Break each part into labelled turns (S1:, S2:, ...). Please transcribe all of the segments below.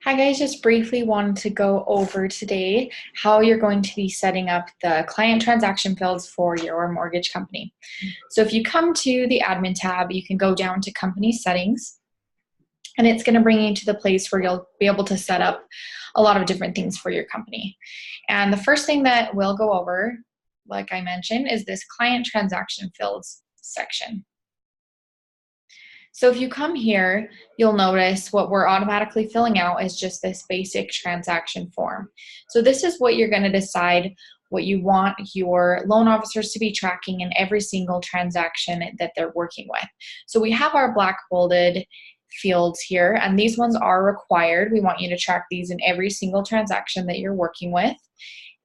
S1: Hi guys, just briefly wanted to go over today how you're going to be setting up the client transaction fields for your mortgage company. So if you come to the admin tab, you can go down to company settings, and it's going to bring you to the place where you'll be able to set up a lot of different things for your company. And the first thing that we'll go over, like I mentioned, is this client transaction fields section. So if you come here, you'll notice what we're automatically filling out is just this basic transaction form. So this is what you're going to decide what you want your loan officers to be tracking in every single transaction that they're working with. So we have our black bolded fields here, and these ones are required. We want you to track these in every single transaction that you're working with.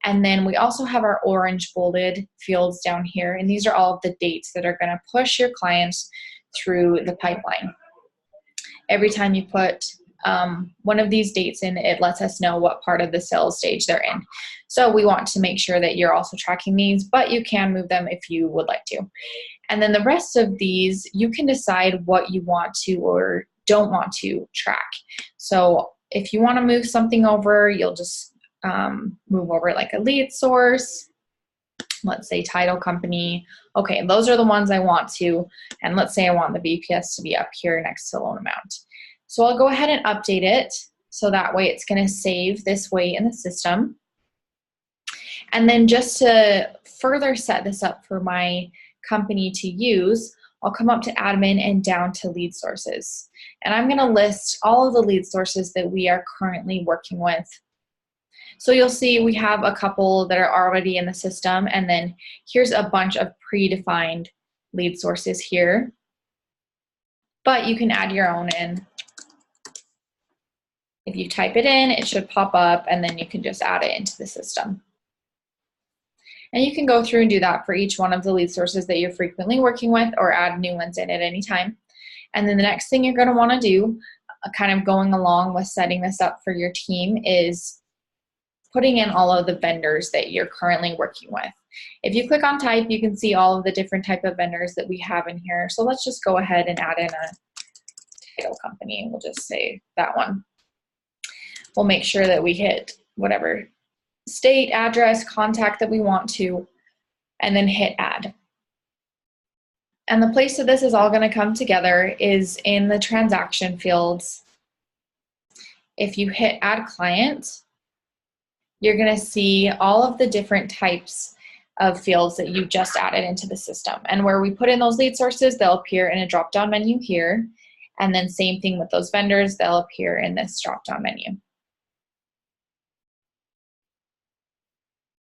S1: And then we also have our orange bolded fields down here, and these are all of the dates that are going to push your clients through the pipeline. Every time you put one of these dates in, it lets us know what part of the sales stage they're in. So we want to make sure that you're also tracking these, but you can move them if you would like to. And then the rest of these, you can decide what you want to or don't want to track. So if you want to move something over, you'll just move over like a lead source, let's say title company. Okay, those are the ones I want to, and let's say I want the BPS to be up here next to loan amount. So I'll go ahead and update it, so that way it's going to save this way in the system. And then just to further set this up for my company to use, I'll come up to admin and down to lead sources. And I'm going to list all of the lead sources that we are currently working with. So you'll see we have a couple that are already in the system, and then here's a bunch of predefined lead sources here. But you can add your own in. If you type it in, it should pop up, and then you can just add it into the system. And you can go through and do that for each one of the lead sources that you're frequently working with, or add new ones in at any time. And then the next thing you're going to want to do, kind of going along with setting this up for your team, is putting in all of the vendors that you're currently working with. If you click on type, you can see all of the different type of vendors that we have in here. So let's just go ahead and add in a title company. We'll just say that one. We'll make sure that we hit whatever state, address, contact that we want to, and then hit add. And the place that this is all going to come together is in the transaction fields. If you hit add client, you're going to see all of the different types of fields that you just added into the system. And where we put in those lead sources, they'll appear in a drop-down menu here. And then same thing with those vendors, they'll appear in this drop-down menu.